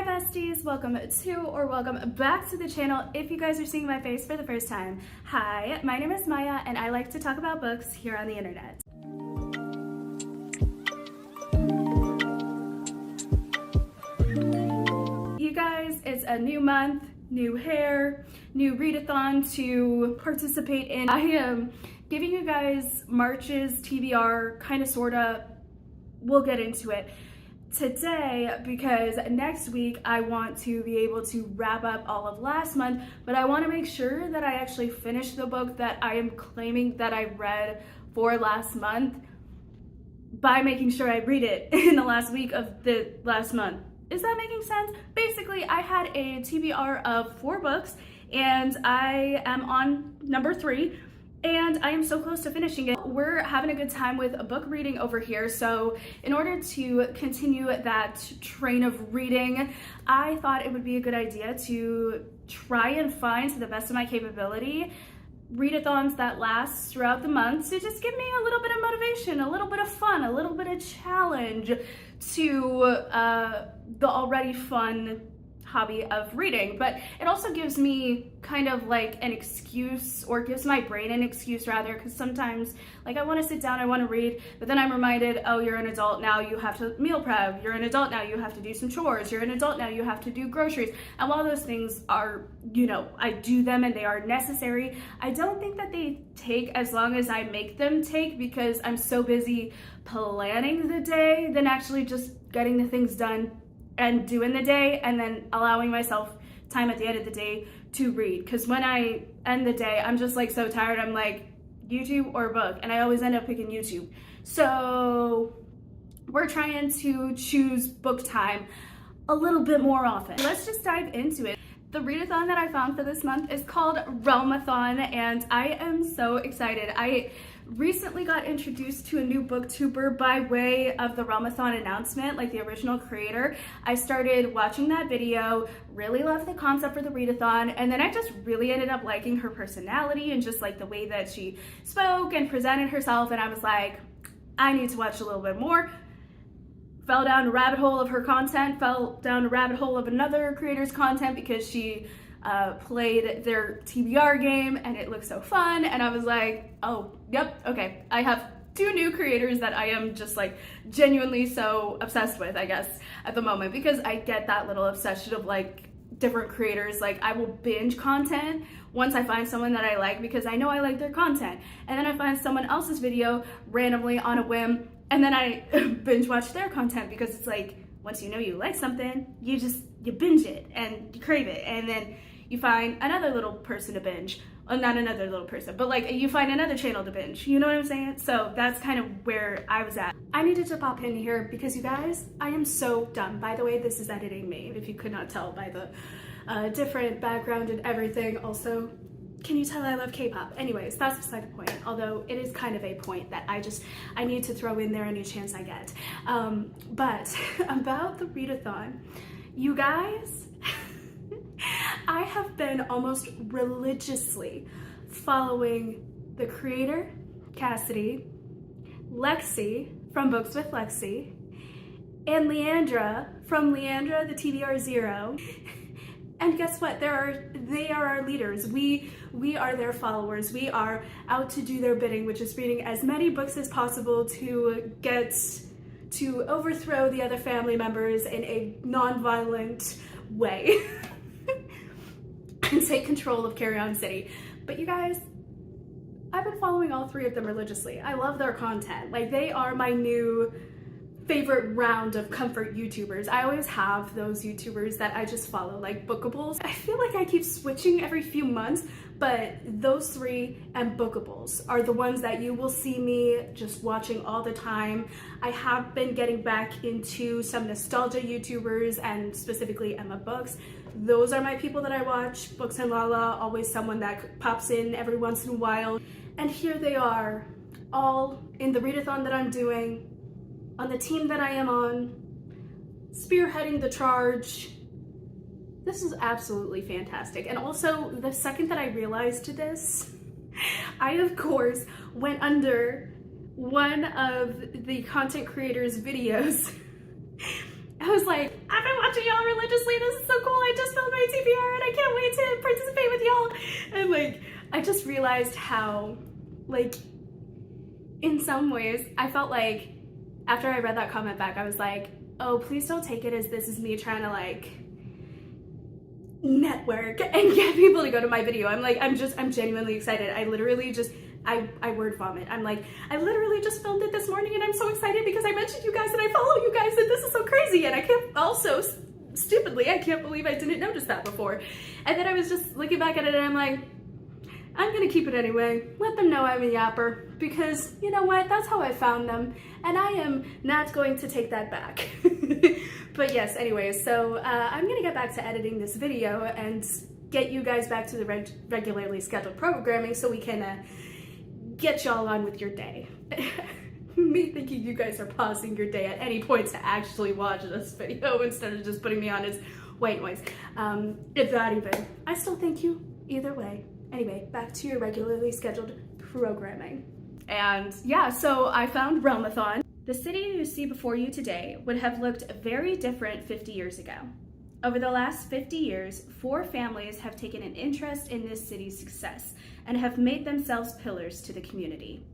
besties, welcome to or welcome back to the channel if you guys are seeing my face for the first time. Hi, my name is Maya and I like to talk about books here on the internet. You guys, it's a new month, new hair, new readathon to participate in. I am giving you guys March's TBR, kind of, sorta. We'll get into it today because next week I want to be able to wrap up all of last month, but I want to make sure that I actually finish the book that I am claiming that I read for last month by making sure I read it in the last week of the last month. Is that making sense? Basically, I had a TBR of 4 books and I am on number 3. And I am so close to finishing it. We're having a good time with a book reading over here. So in order to continue that train of reading, I thought it would be a good idea to try and find, to the best of my capability, readathons that last throughout the month to just give me a little bit of motivation, a little bit of fun, a little bit of challenge to the already fun hobby of reading. But it also gives me kind of like an excuse, or gives my brain an excuse rather, because sometimes like I want to sit down, I want to read, but then I'm reminded, oh, you're an adult now, you have to meal prep, you're an adult now, you have to do some chores, you're an adult now, you have to do groceries. And while those things are, you know, I do them and they are necessary, I don't think that they take as long as I make them take, because I'm so busy planning the day than actually just getting the things done and doing the day, and then allowing myself time at the end of the day to read. Because when I end the day, I'm just like so tired, I'm like, YouTube or book, and I always end up picking YouTube. So we're trying to choose book time a little bit more often. Let's just dive into it. The readathon that I found for this month is called Realmathon, and I am so excited. I recently got introduced to a new booktuber by way of the Realmathon announcement, like the original creator. I started watching that video, really loved the concept for the readathon, and then I just really ended up liking her personality and just like the way that she spoke and presented herself, and I was like, I need to watch a little bit more. Fell down a rabbit hole of her content, fell down a rabbit hole of another creator's content because she played their TBR game and it looked so fun, and I was like, oh, yep, okay. I have 2 new creators that I am just like genuinely so obsessed with, I guess, at the moment, because I get that little obsession of like different creators. Like I will binge content once I find someone that I like because I know I like their content, and then I find someone else's video randomly on a whim, and then I binge watch their content because it's like, once you know you like something, you binge it and you crave it, and then you find another little person to binge. Well, not another little person, but like you find another channel to binge. You know what I'm saying? So that's kind of where I was at. I needed to pop in here because you guys, I am so dumb. By the way, this is editing me, if you could not tell by the different background and everything. Also, can you tell I love K-pop? Anyways, that's beside the point, although it is kind of a point that I need to throw in there any chance I get. But about the readathon, you guys, I have been almost religiously following the creator, Cassidy, Lexi from Books with Lexi, and Leandra from Leandra the TBR Zero. And guess what? They are our leaders. We are their followers. We are out to do their bidding, which is reading as many books as possible to get to overthrow the other family members in a non-violent way and take control of Carry On City. But you guys, I've been following all 3 of them religiously. I love their content. Like, they are my new favorite round of comfort YouTubers. I always have those YouTubers that I just follow, like Bookables. I feel like I keep switching every few months, but those 3 and Bookables are the ones that you will see me just watching all the time. I have been getting back into some nostalgia YouTubers, and specifically Emma Books. Those are my people that I watch. Books and Lala, always someone that pops in every once in a while. And here they are, all in the readathon that I'm doing, on the team that I am on, spearheading the charge. This is absolutely fantastic. And also, the second that I realized this, I of course went under one of the content creators' videos. I was like, I've been watching y'all religiously I just realized how, like, in some ways, I felt like after I read that comment back, I was like, oh, please don't take it as this is me trying to like network and get people to go to my video. I'm genuinely excited. I literally just, I word vomit. I'm like, I literally just filmed it this morning and I'm so excited because I mentioned you guys and I follow you guys and this is so crazy. And I can't also, stupidly, I can't believe I didn't notice that before. And then I was just looking back at it and I'm like, I'm gonna keep it anyway. Let them know I'm a yapper because you know what? That's how I found them and I am not going to take that back. But yes, anyways, so I'm gonna get back to editing this video and get you guys back to the regularly scheduled programming so we can get y'all on with your day. Me thinking you guys are pausing your day at any point to actually watch this video instead of just putting me on as white noise. If that even, I still thank you either way. Anyway, back to your regularly scheduled programming. And yeah, so I found Realmathon. The city you see before you today would have looked very different 50 years ago. Over the last 50 years, 4 families have taken an interest in this city's success and have made themselves pillars to the community.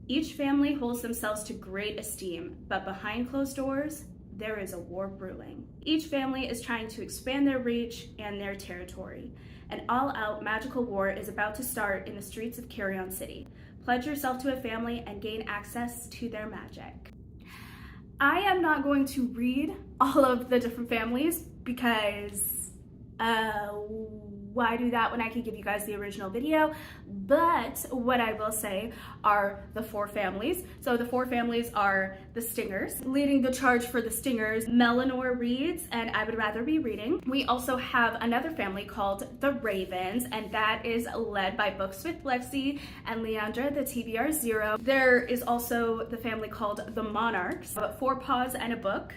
Each family holds themselves to great esteem, but behind closed doors, there is a war brewing. Each family is trying to expand their reach and their territory. An all-out magical war is about to start in the streets of Carrion City. Pledge yourself to a family and gain access to their magic. I am not going to read all of the different families because why do that when I can give you guys the original video? But what I will say are the 4 families. So the 4 families are the Stingers. Leading the charge for the Stingers, Melanor reads, and I would rather be reading. We also have another family called the Ravens, and that is led by Books with Lexi and Leandra, the TBR 0. There is also the family called the Monarchs, 4 Paws and a Book,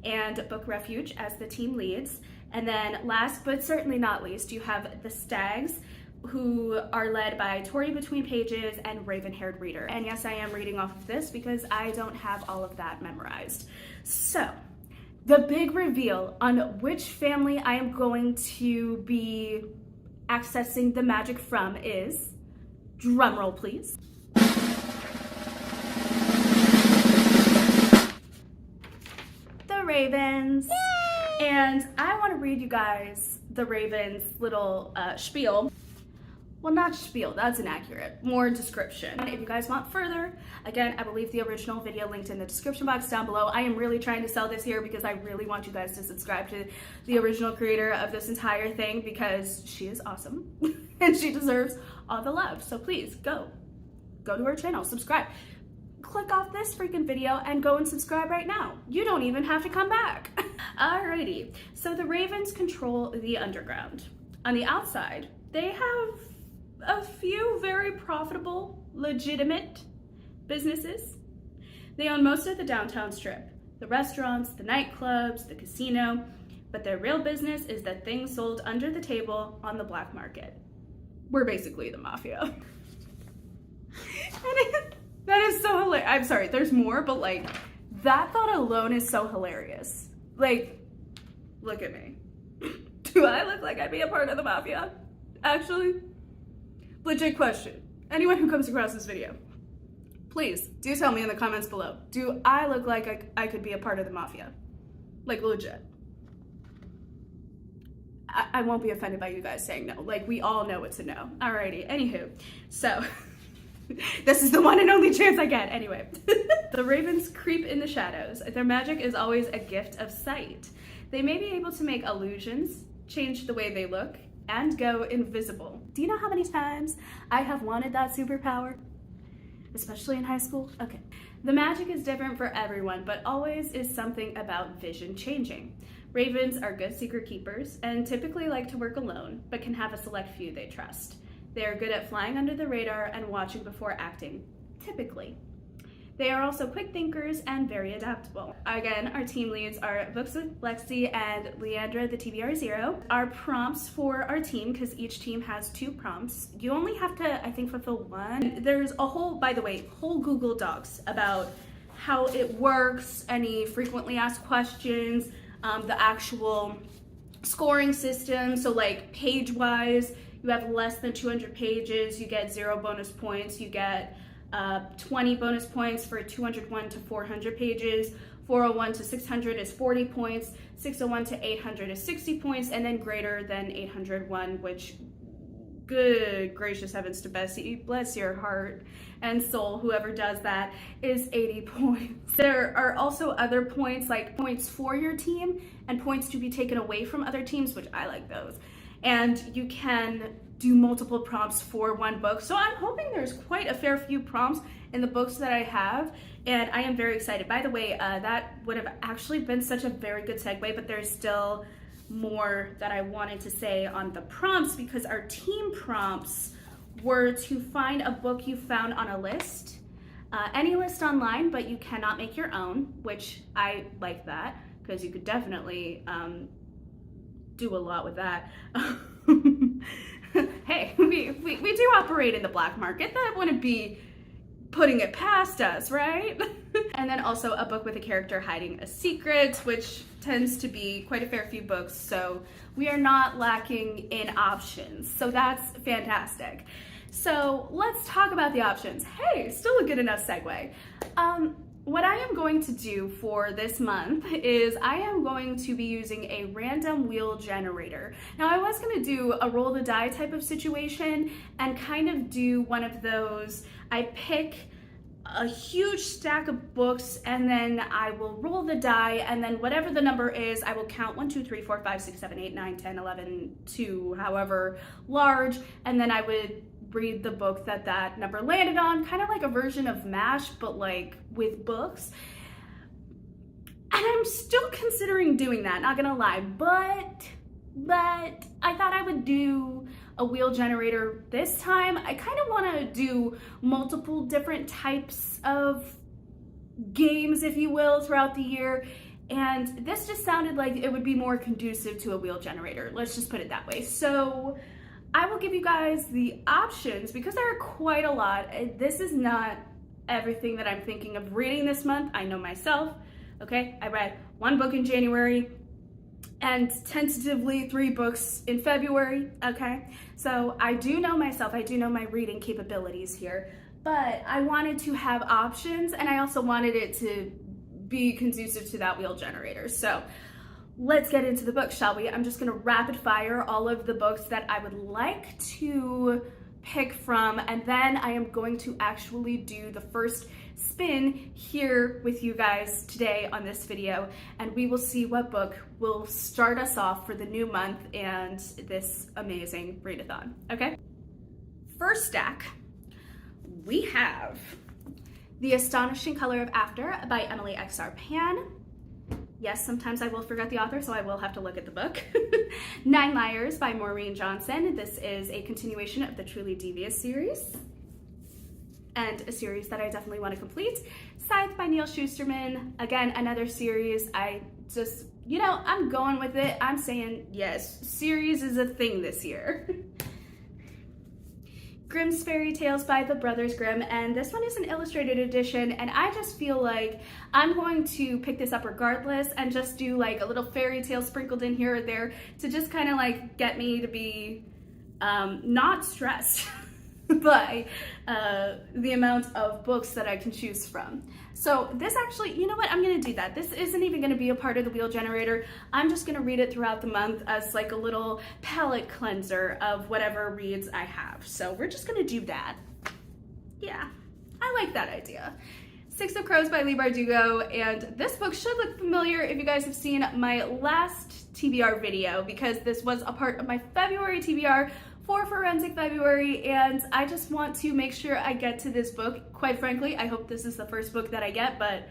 and Book Refuge as the team leads. And then last but certainly not least, you have the Stags, who are led by Tori Between Pages and Raven-Haired Reader. And yes, I am reading off of this because I don't have all of that memorized. So, the big reveal on which family I am going to be accessing the magic from is, drumroll please, the Ravens. Yay! And I want to read you guys the Ravens' little spiel. Well, not spiel, that's inaccurate. More description. If you guys want further, again, I will leave the original video linked in the description box down below. I am really trying to sell this here because I really want you guys to subscribe to the original creator of this entire thing because she is awesome and she deserves all the love. So please go to her channel, subscribe. Click off this freaking video and go and subscribe right now. You don't even have to come back. Alrighty, so the Ravens control the underground. On the outside, they have a few very profitable, legitimate businesses. They own most of the downtown strip, the restaurants, the nightclubs, the casino, but their real business is the things sold under the table on the black market. We're basically the mafia. That is so hilarious. I'm sorry, there's more, but like, that thought alone is so hilarious. Like, look at me. Do I look like I'd be a part of the mafia? Actually? Legit question. Anyone who comes across this video, please do tell me in the comments below. Do I look like I could be a part of the mafia? Like, legit. I won't be offended by you guys saying no. Like, we all know it's a no. Alrighty, anywho. So, this is the one and only chance I get. Anyway. The Ravens creep in the shadows. Their magic is always a gift of sight. They may be able to make illusions, change the way they look, and go invisible. Do you know how many times I have wanted that superpower? Especially in high school? Okay. The magic is different for everyone, but always is something about vision changing. Ravens are good secret keepers and typically like to work alone, but can have a select few they trust. They are good at flying under the radar and watching before acting, typically. They are also quick thinkers and very adaptable. Again, our team leads are Books with Lexi and Leandra, the TBR 0. Our prompts for our team, because each team has 2 prompts, you only have to, I think, fulfill 1. There's a whole, by the way, whole Google Docs about how it works, any frequently asked questions, the actual scoring system, so like page-wise, you have less than 200 pages, you get 0 bonus points. You get 20 bonus points for 201 to 400 pages. 401 to 600 is 40 points. 601 to 800 is 60 points. And then greater than 801, which, good gracious heavens to Bessie, bless your heart and soul, whoever does that, is 80 points. There are also other points, like points for your team and points to be taken away from other teams, which I like those. And you can do multiple prompts for one book. So I'm hoping there's quite a fair few prompts in the books that I have, and I am very excited. By the way, that would have actually been such a very good segue, but there's still more that I wanted to say on the prompts, because our team prompts were to find a book you found on a list, any list online, but you cannot make your own, which I like that, because you could definitely do a lot with that. Hey, we do operate in the black market. That wouldn't be putting it past us, right? And then also a book with a character hiding a secret, which tends to be quite a fair few books, so we are not lacking in options. So that's fantastic. So let's talk about the options. Hey, still a good enough segue. What I am going to do for this month is I am going to be using a random wheel generator. Now, I was going to do a roll the die type of situation and kind of do one of those, I pick a huge stack of books and then I will roll the die, and then whatever the number is, I will count 1, 2, 3, 4, 5, 6, 7, 8, 9, 10, 11, 2, however large, and then I would read the book that that number landed on, kind of like a version of MASH, but like with books. And I'm still considering doing that, not gonna lie, but I thought I would do a wheel generator this time. I kind of want to do multiple different types of games, if you will, throughout the year, and this just sounded like it would be more conducive to a wheel generator. Let's just put it that way. So I will give you guys the options because there are quite a lot. This is not everything that I'm thinking of reading this month. I know myself, okay? I read 1 book in January and tentatively 3 books in February, okay? So I do know myself, I do know my reading capabilities here, but I wanted to have options and I also wanted it to be conducive to that wheel generator. So let's get into the book, shall we? I'm just gonna rapid fire all of the books that I would like to pick from, and then I am going to actually do the first spin here with you guys today on this video, and we will see what book will start us off for the new month and this amazing readathon, okay? First stack, we have The Astonishing Color of After by Emily X.R. Pan. Yes, sometimes I will forget the author, so I will have to look at the book. 9 Liars by Maureen Johnson. This is a continuation of the Truly Devious series, and a series that I definitely want to complete. Scythe by Neil Shusterman. Again, another series. I just, you know, I'm going with it. I'm saying yes, series is a thing this year. Grimm's Fairy Tales by the Brothers Grimm, and this one is an illustrated edition, and I just feel like I'm going to pick this up regardless and just do like a little fairy tale sprinkled in here or there to just kind of like get me to be not stressed by the amount of books that I can choose from. So this actually, you know what, I'm gonna do that. This isn't even gonna be a part of the wheel generator. I'm just gonna read it throughout the month as like a little palette cleanser of whatever reads I have. So we're just gonna do that. Yeah, I like that idea. 6 of Crows by Leigh Bardugo, and this book should look familiar if you guys have seen my last TBR video, because this was a part of my February TBR for Forensic February, and I just want to make sure I get to this book. Quite frankly, I hope this is the first book that I get, but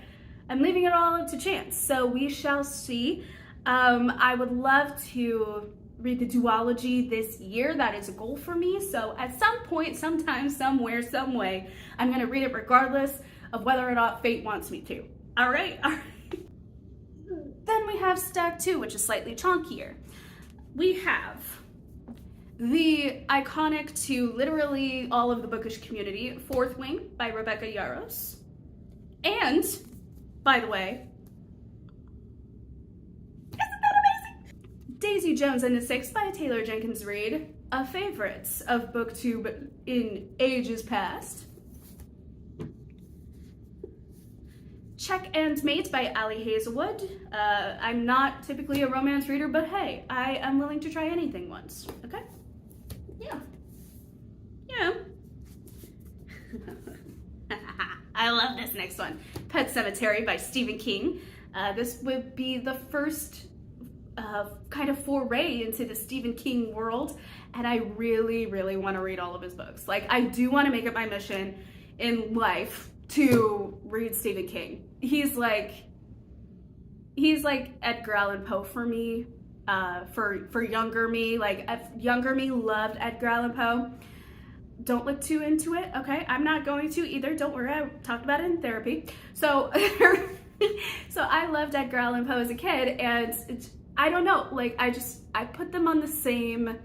I'm leaving it all up to chance, so we shall see. I would love to read the duology this year. That is a goal for me, so at some point, sometime, somewhere, some way, I'm gonna read it regardless of whether or not fate wants me to. All right. Then we have stack 2, which is slightly chunkier. We have the iconic to literally all of the bookish community, Fourth Wing by Rebecca Yarros. And, by the way, isn't that amazing? Daisy Jones and the Six by Taylor Jenkins Reid, a favorite of BookTube in ages past. Check and Mate by Ali Hazelwood. I'm not typically a romance reader, but hey, I am willing to try anything once, okay? Yeah. Yeah. I love this next one. Pet Sematary by Stephen King. This would be the first kind of foray into the Stephen King world, and I really, really want to read all of his books. Like, I do want to make it my mission in life to read Stephen King. He's like Edgar Allan Poe for me, for younger me. Like, younger me loved Edgar Allan Poe. Don't look too into it, okay? I'm not going to either. Don't worry, I talked about it in therapy. So, so I loved Edgar Allan Poe as a kid, and I don't know, like, I put them on the same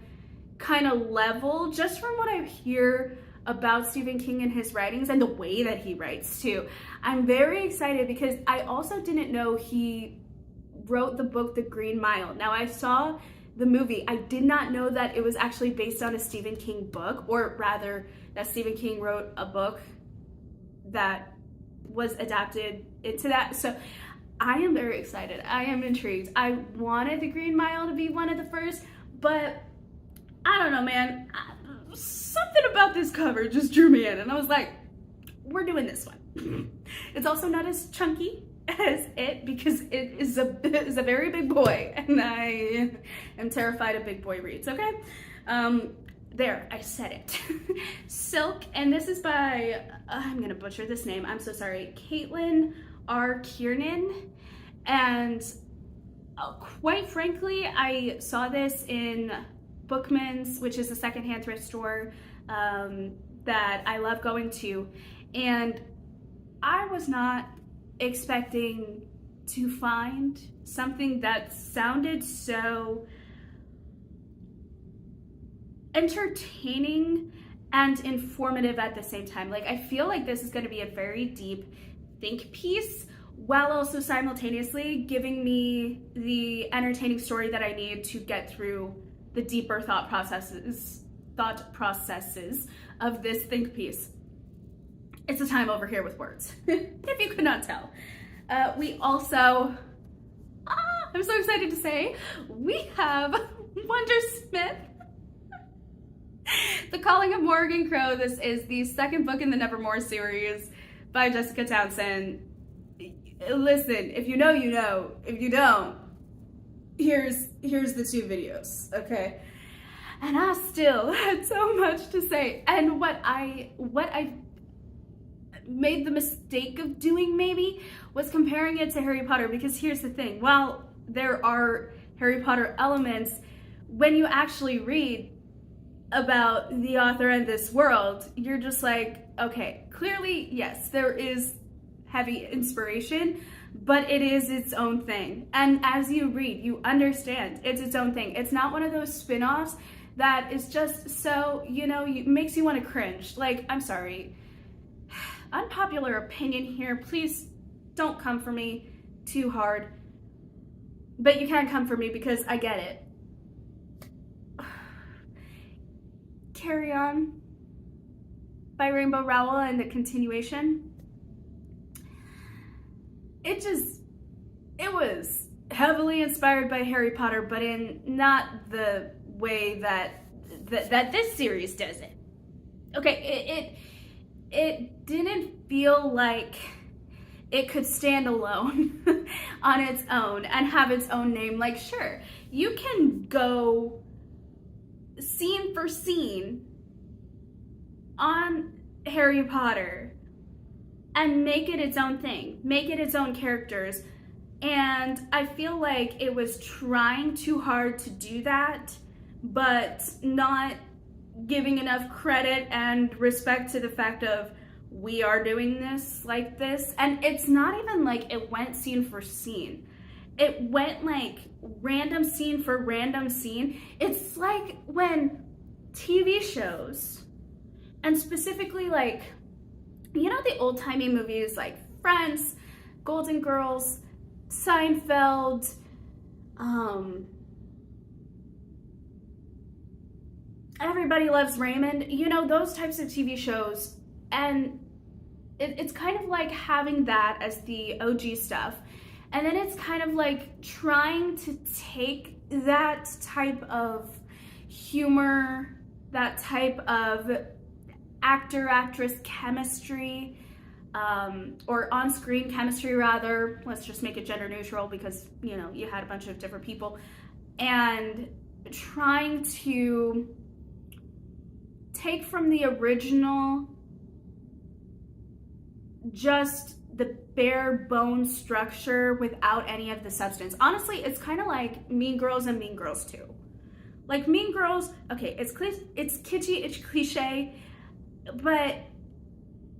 kind of level just from what I hear about Stephen King and his writings and the way that he writes too. I'm very excited because I also didn't know he wrote the book The Green Mile. Now, I saw the movie. I did not know that it was actually based on a Stephen King book, or rather that Stephen King wrote a book that was adapted into that. So I am very excited. I am intrigued. I wanted The Green Mile to be one of the first, but I don't know, man. Something about this cover just drew me in, and I was like, we're doing this one. It's also not as chunky as it, because it is a very big boy, and I am terrified of big boy reads, okay? There, I said it. Silk, and this is by, I'm gonna butcher this name, I'm so sorry, Caitlin R. Kiernan, and quite frankly, I saw this in Bookman's, which is a secondhand thrift store that I love going to, and I was not expecting to find something that sounded so entertaining and informative at the same time. Like, I feel like this is going to be a very deep think piece while also simultaneously giving me the entertaining story that I need to get through the deeper thought processes of this think piece. It's a time over here with words, if you could not tell. We also, I'm so excited to say, we have Wondersmith, The Calling of Morgan Crow. This is the second book in the Nevermore series by Jessica Townsend. Listen, if you know, you know. If you don't, here's the two videos, okay? And I still had so much to say. And what I made the mistake of doing maybe was comparing it to Harry Potter, because here's the thing, while there are Harry Potter elements, when you actually read about the author and this world, you're just like, okay, clearly, yes, there is heavy inspiration, but it is its own thing. And as you read, you understand it's its own thing. It's not one of those spin-offs that is just so, makes you want to cringe. Like, I'm sorry. Unpopular opinion here, please don't come for me too hard, but you can come for me because I get it. Carry On by Rainbow Rowell and the continuation. It was heavily inspired by Harry Potter, but in not the way that this series does it. Okay, it didn't feel like it could stand alone on its own and have its own name. Like, sure, you can go scene for scene on Harry Potter and make it its own thing, make it its own characters. And I feel like it was trying too hard to do that, but not giving enough credit and respect to the fact of, we are doing this like this. And it's not even like it went scene for scene. It went like random scene for random scene. It's like when TV shows, and specifically like, the old-timey movies like Friends, Golden Girls, Seinfeld, Everybody Loves Raymond, you know, those types of TV shows. And it's kind of like having that as the OG stuff. And then it's kind of like trying to take that type of humor, that type of actor-actress chemistry, or on-screen chemistry rather. Let's just make it gender neutral because, you know, you had a bunch of different people. And trying to take from the original just the bare bone structure without any of the substance. Honestly, it's kind of like Mean Girls and Mean Girls 2. Like Mean Girls, okay, it's kitschy, it's cliche, but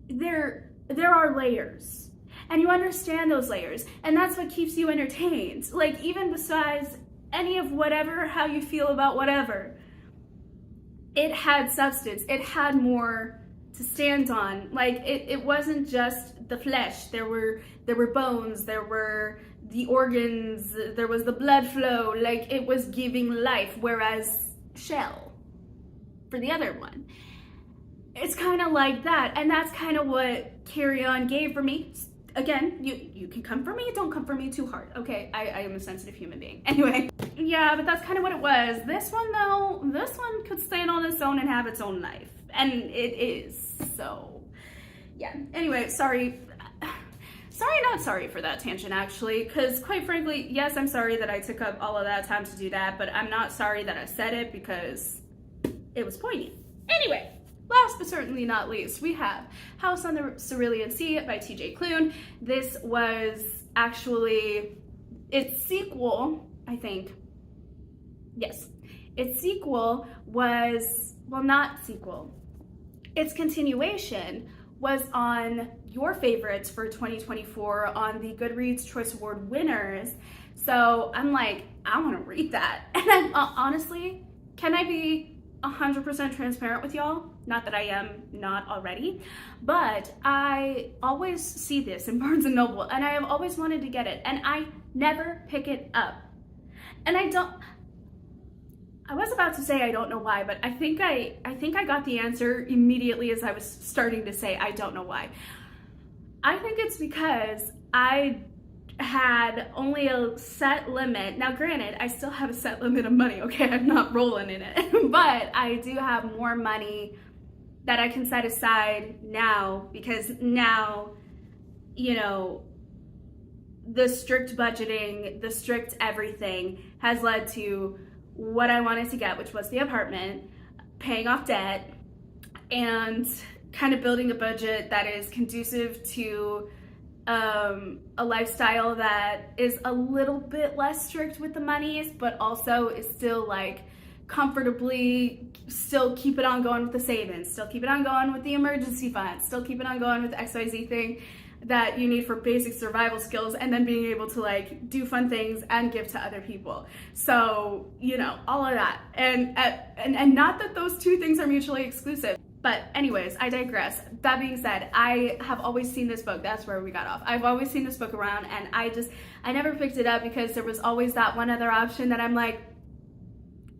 there are layers. And you understand those layers. And that's what keeps you entertained. Like even besides any of whatever, how you feel about whatever, it had substance. It had more to stand on. Like it wasn't just the flesh. There were bones, there were the organs, there was the blood flow. Like it was giving life, whereas Shell for the other one, it's kind of like that. And that's kind of what Carry On gave for me. Again, you can come for me, don't come for me too hard, okay? I am a sensitive human being. Anyway, yeah, but that's kind of what it was. This one though, this one could stand on its own and have its own life. And it is, so yeah. Anyway, sorry, not sorry for that tangent actually, because quite frankly, yes, I'm sorry that I took up all of that time to do that, but I'm not sorry that I said it because it was poignant. Anyway, last but certainly not least, we have House on the Cerulean Sea by TJ Klune. This was actually its sequel, I think. Yes, its sequel was, well, not sequel. Its continuation was on your favorites for 2024 on the Goodreads Choice Award winners. So I'm like, I want to read that. And I'm honestly, can I be 100% transparent with y'all? Not that I am not already, but I always see this in Barnes & Noble and I have always wanted to get it and I never pick it up. And I was about to say I don't know why, but I think I got the answer immediately as I was starting to say I don't know why. I think it's because I had only a set limit. Now granted, I still have a set limit of money, okay? I'm not rolling in it, but I do have more money that I can set aside now because now, you know, the strict budgeting, the strict everything has led to what I wanted to get, which was the apartment, paying off debt, and kind of building a budget that is conducive to a lifestyle that is a little bit less strict with the monies, but also is still like comfortably still keep it on going with the savings, still keep it on going with the emergency fund, still keep it on going with the XYZ thing that you need for basic survival skills, and then being able to like do fun things and give to other people. So, you know, all of that. And not that those two things are mutually exclusive. But anyways, I digress. That being said, I have always seen this book. That's where we got off. I've always seen this book around and I never picked it up because there was always that one other option that I'm like,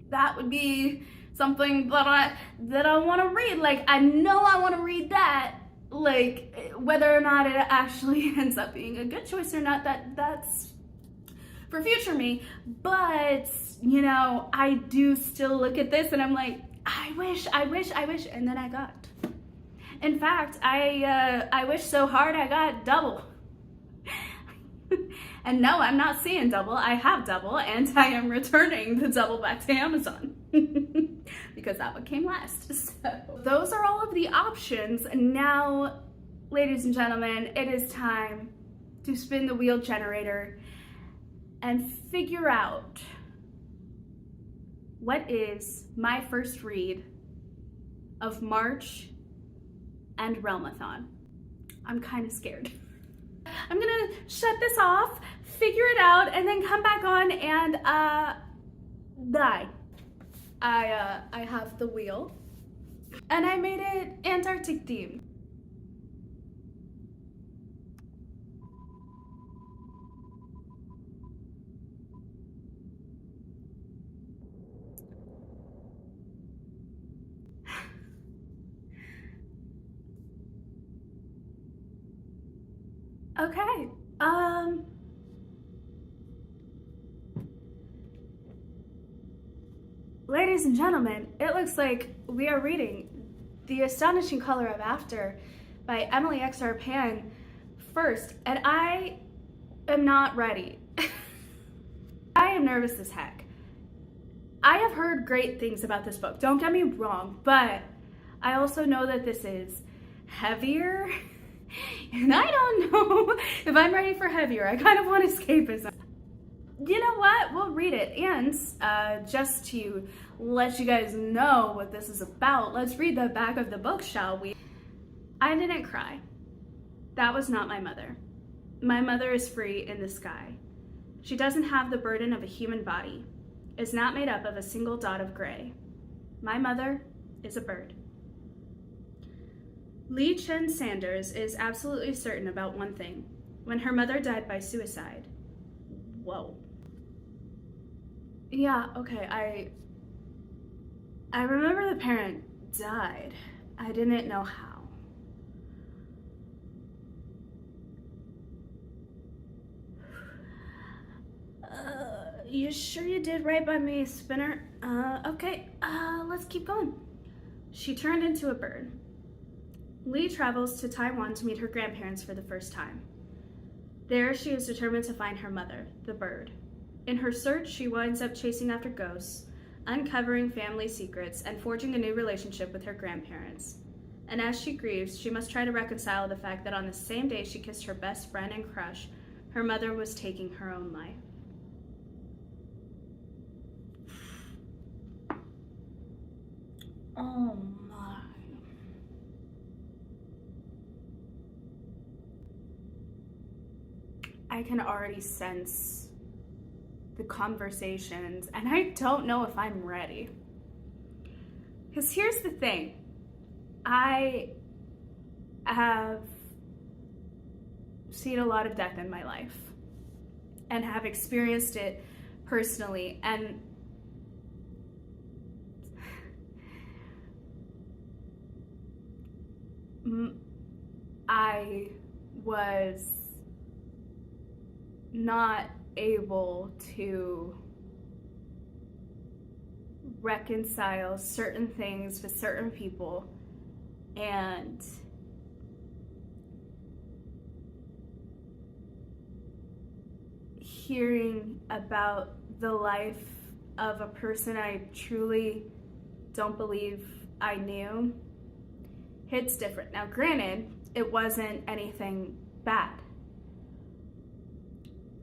that would be something that I want to read. Like, I know I want to read that. Like, whether or not it actually ends up being a good choice or not, that's for future me. But, you know, I do still look at this and I'm like, I wish, and then I got. In fact, I wish so hard I got double. And no, I'm not seeing double, I have double, and I am returning the double back to Amazon. Because that one came last. So those are all of the options. Now, ladies and gentlemen, it is time to spin the wheel generator and figure out what is my first read of March and Realmathon. I'm kind of scared. I'm gonna shut this off, figure it out, and then come back on and die. I have the wheel, and I made it Antarctic themed. Okay. Ladies and gentlemen, it looks like we are reading The Astonishing Color of After by Emily X.R. Pan first, and I am not ready. I am nervous as heck. I have heard great things about this book, don't get me wrong, but I also know that this is heavier, and I don't know if I'm ready for heavier. I kind of want escapism. You know what? We'll read it, and just to let you guys know what this is about, let's read the back of the book, shall we? I didn't cry. That was not my mother. My mother is free in the sky. She doesn't have the burden of a human body, is not made up of a single dot of gray. My mother is a bird. Lee Chen Sanders is absolutely certain about one thing. When her mother died by suicide. Whoa. Yeah, okay, I remember the parent died. I didn't know how. You sure you did right by me, Spinner? Okay, let's keep going. She turned into a bird. Lee travels to Taiwan to meet her grandparents for the first time. There, she is determined to find her mother, the bird. In her search, she winds up chasing after ghosts, uncovering family secrets, and forging a new relationship with her grandparents. And as she grieves, she must try to reconcile the fact that on the same day she kissed her best friend and crush, her mother was taking her own life. Oh my. I can already sense the conversations, and I don't know if I'm ready. Because here's the thing. I have seen a lot of death in my life and have experienced it personally, and I was not able to reconcile certain things with certain people, and hearing about the life of a person I truly don't believe I knew hits different. Now, granted, it wasn't anything bad,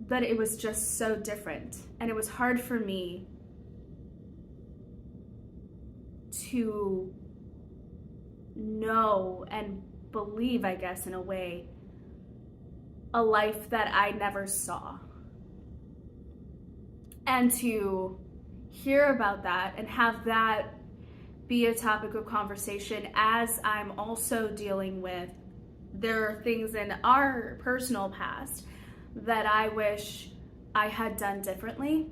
but it was just so different, and it was hard for me to know and believe, I guess, in a way, a life that I never saw. And to hear about that and have that be a topic of conversation as I'm also dealing with, there are things in our personal past that I wish I had done differently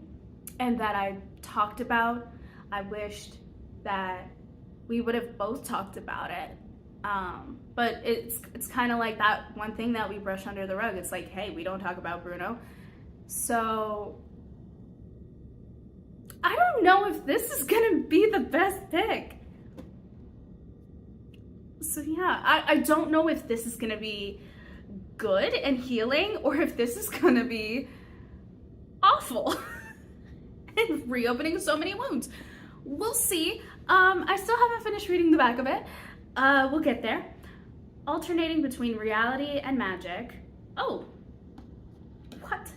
and that I talked about. I wished that we would have both talked about it. But it's kind of like that one thing that we brush under the rug. It's like, hey, we don't talk about Bruno. So I don't know if this is gonna be the best pick. So yeah, I don't know if this is gonna be good and healing or if this is gonna be awful and reopening so many wounds. We'll see. I still haven't finished reading the back of it. We'll get there. Alternating between reality and magic. Oh, what?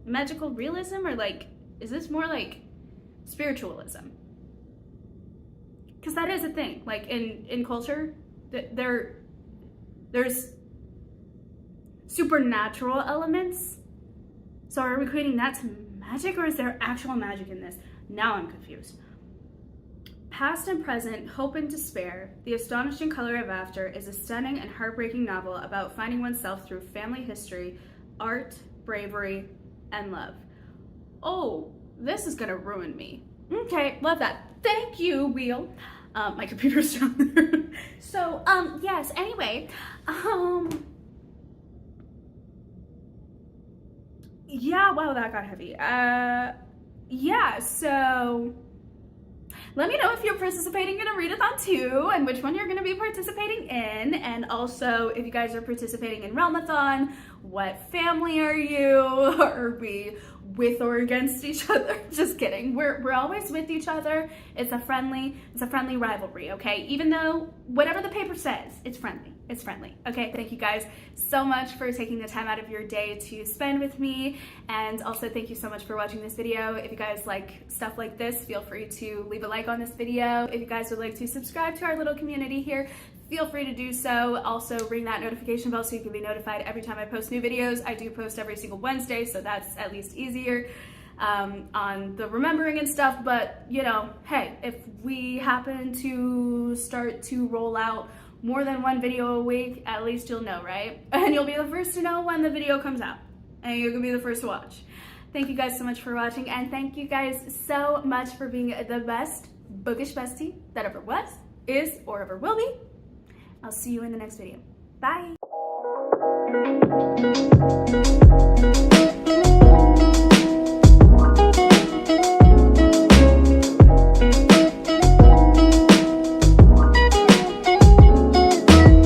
Magical realism, or like, is this more like spiritualism? Because that is a thing. Like in culture, there's supernatural elements. So are we equating that to magic, or is there actual magic in this? Now I'm confused. Past and Present, Hope and Despair, The Astonishing Color of After is a stunning and heartbreaking novel about finding oneself through family history, art, bravery, and love. Oh, this is gonna ruin me. Okay, love that. Thank you, Wheel. My computer's down there. So, yes, anyway, yeah, wow, that got heavy. Yeah, so let me know if you're participating in a readathon too, and which one you're going to be participating in. And also, if you guys are participating in Realmathon, what family are you? Are we with or against each other? Just kidding. We're always with each other. It's a friendly rivalry, okay? Even though whatever the paper says, it's friendly. It's friendly. Okay, thank you guys so much for taking the time out of your day to spend with me. And also thank you so much for watching this video. If you guys like stuff like this, feel free to leave a like on this video. If you guys would like to subscribe to our little community here, feel free to do so. Also ring that notification bell so you can be notified every time I post new videos. I do post every single Wednesday, so that's at least easier on the remembering and stuff. But you know, hey, if we happen to start to roll out more than one video a week, at least you'll know, right? And you'll be the first to know when the video comes out, and you can be the first to watch. Thank you guys so much for watching, and thank you guys so much for being the best bookish bestie that ever was, is, or ever will be. I'll see you in the next video. Bye.